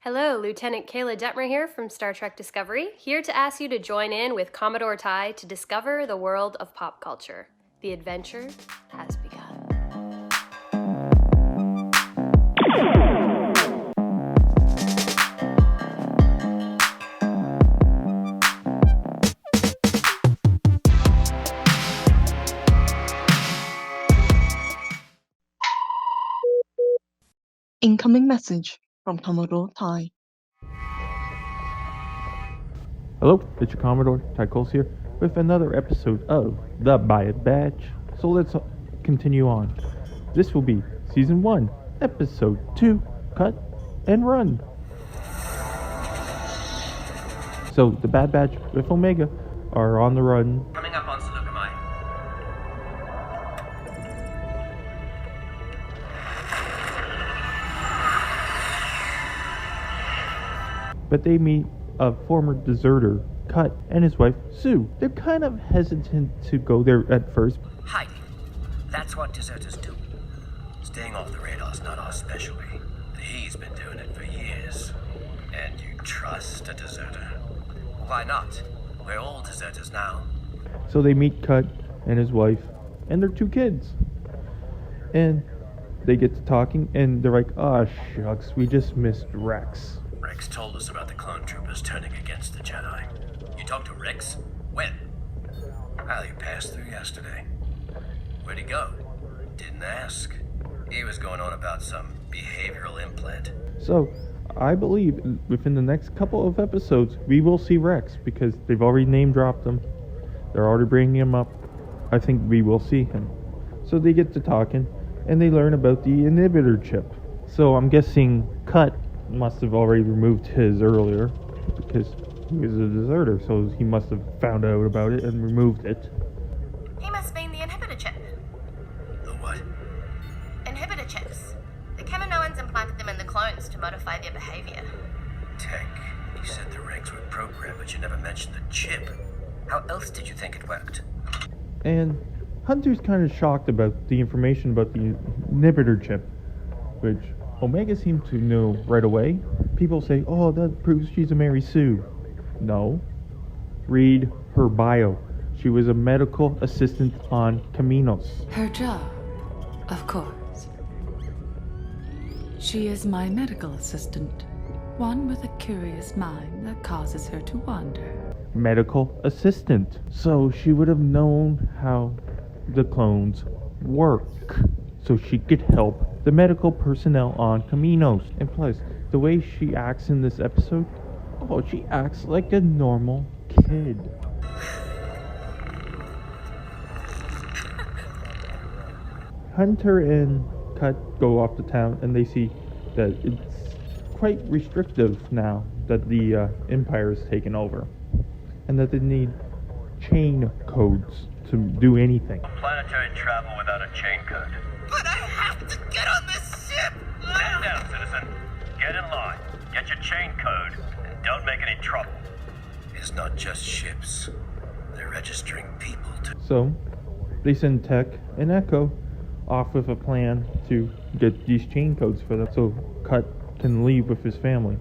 Hello, Lieutenant Kayla Detmer here from Star Trek Discovery, here to ask you to join in with Commodore Ty to discover the world of pop culture. The adventure has begun. Incoming message from Commodore Ty. Hello, it's your Commodore, Ty Coles here, with another episode of The Bad Batch. So let's continue on. This will be Season 1, Episode 2, Cut and Run. So, the Bad Batch with Omega are on the run. Coming up on Saleucami. But they meet a former deserter, Cut, and his wife, Sue. They're kind of hesitant to go there at first. Hiding. That's what deserters do. Staying off the radar's not our specialty. He's been doing it for years. And you trust a deserter? Why not? We're all deserters now. So they meet Cut and his wife and their 2 kids. And they get to talking and they're like, "Ah, shucks, we just missed Rex." Rex told us about the clone troopers turning against the Jedi. You talked to Rex? When? Well, he passed through yesterday. Where'd he go? Didn't ask. He was going on about some behavioral implant. So I believe within the next couple of episodes we will see Rex because they've already name dropped him. They're already bringing him up. I think we will see him. So they get to talking and they learn about the inhibitor chip. So I'm guessing Cut must have already removed his earlier because he was a deserter, so he must have found out about it and removed it. He must mean the inhibitor chip. The what? Inhibitor chips. The Kaminoans implanted them in the clones to modify their behavior. Tech. You said the Regs were programmed, but you never mentioned the chip. How else did you think it worked? And Hunter's kind of shocked about the information about the inhibitor chip, which Omega seemed to know right away. People say, "Oh, that proves she's a Mary Sue." No. Read her bio. She was a medical assistant on Caminos. Her job, of course. She is my medical assistant, one with a curious mind that causes her to wander. Medical assistant. So she would have known how the clones work. So she could help the medical personnel on Caminos. And plus, the way she acts in this episode, oh, she acts like a normal kid. Hunter and Cut go off to town and they see that it's quite restrictive now that the Empire is taken over. And that they need chain codes to do anything. Planetary travel without a chain code. But I have to get on this ship! Stand down, citizen. Get in line. Get your chain code. And don't make any trouble. It's not just ships. They're registering people too. So, they send Tech and Echo off with a plan to get these chain codes for them so Cut can leave with his family.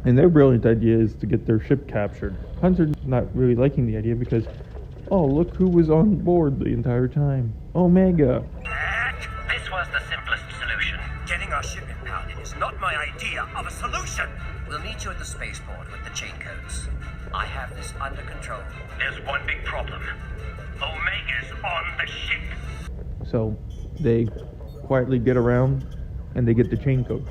And their brilliant idea is to get their ship captured. Hunter's not really liking the idea because, oh, look who was on board the entire time. Omega. This was the simplest solution. Getting our ship impounded is not my idea of a solution. We'll meet you at the spaceport with the chain codes. I have this under control. There's one big problem. Omega's on the ship. So, they quietly get around and they get the chain codes.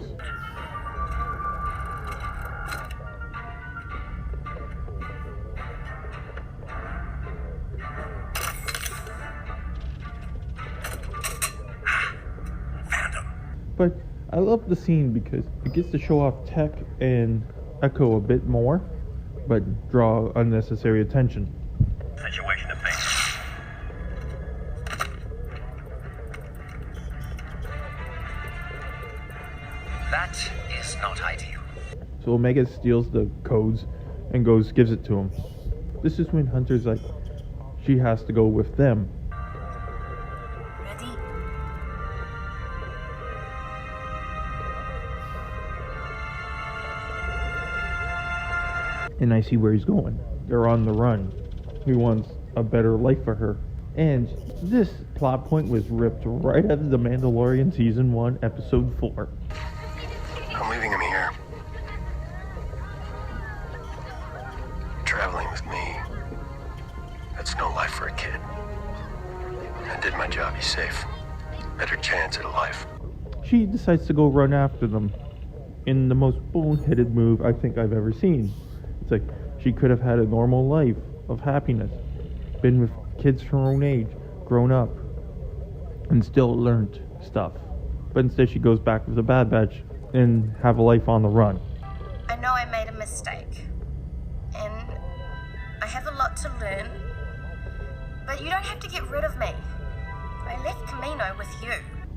But I love the scene because it gets to show off Tech and Echo a bit more, but draw unnecessary attention. Situation of things. That is not ideal. So Omega steals the codes and gives it to him. This is when Hunter's like, she has to go with them. Ready? and I see where he's going. They're on the run. He wants a better life for her. And this plot point was ripped right out of The Mandalorian Season 1, Episode 4. I'm leaving him here. Traveling with me. That's no life for a kid. I did my job, he's safe. Better chance at a life. She decides to go run after them in the most boneheaded move I think I've ever seen. It's like she could have had a normal life of happiness, been with kids her own age, grown up, and still learned stuff. But instead she goes back with the Bad Batch and have a life on the run. I know I made a mistake, and I have a lot to learn, but you don't have to get rid of me. I left Camino with you.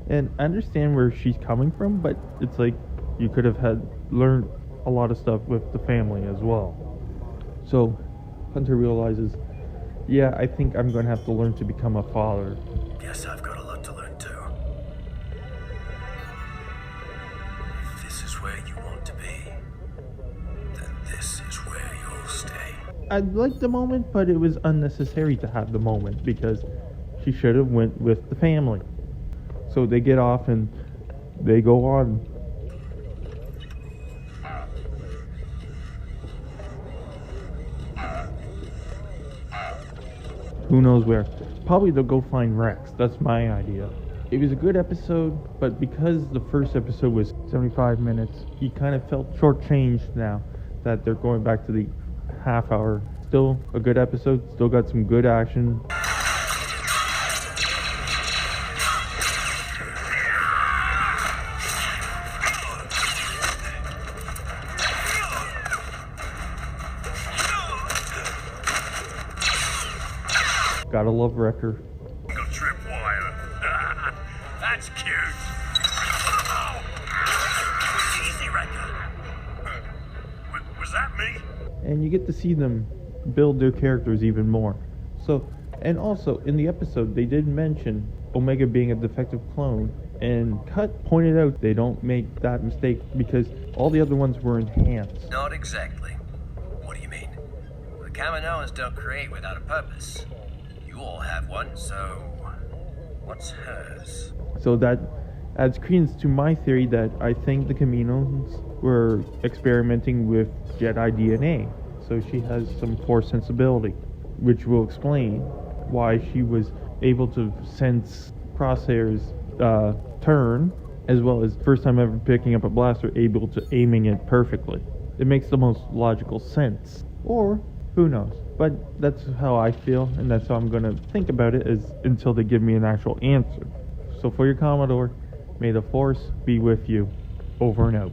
And I understand where she's coming from, but it's like you could have learned a lot of stuff with the family as well. So Hunter realizes, yeah, I think I'm going to have to learn to become a father. Guess I've got a lot to learn too. If this is where you want to be, then this is where you'll stay. I liked the moment, but it was unnecessary to have the moment because she should have went with the family. So they get off and they go on. Who knows where? Probably they'll go find Rex. That's my idea. It was a good episode, but because the first episode was 75 minutes, you kind of felt shortchanged now that they're going back to the half hour. Still a good episode, still got some good action. Gotta love Wrecker. Single tripwire. That's cute. Oh! Easy, Wrecker. Was that me? And you get to see them build their characters even more. So, and also in the episode they did mention Omega being a defective clone, and Cut pointed out they don't make that mistake because all the other ones were enhanced. Not exactly. What do you mean? The Kaminoans don't create without a purpose. You all have one, so what's hers? So that adds credence to my theory that I think the Caminos were experimenting with Jedi DNA. So she has some Force sensibility, which will explain why she was able to sense Crosshair's turn, as well as first time ever picking up a blaster, able to aiming it perfectly. It makes the most logical sense. Or, who knows? But that's how I feel, and that's how I'm going to think about it is until they give me an actual answer. So for your Commodore, may the Force be with you. Over and out.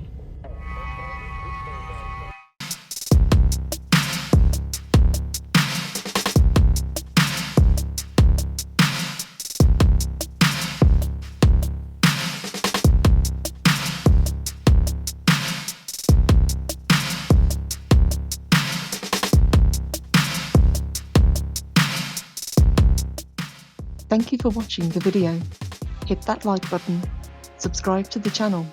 Thank you for watching the video. Hit that like button, subscribe to the channel,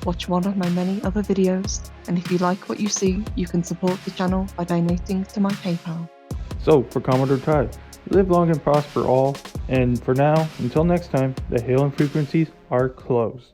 watch one of my many other videos, and if you like what you see, you can support the channel by donating to my PayPal. So, for Commodore Ty, live long and prosper all, and for now, until next time, the hailing frequencies are closed.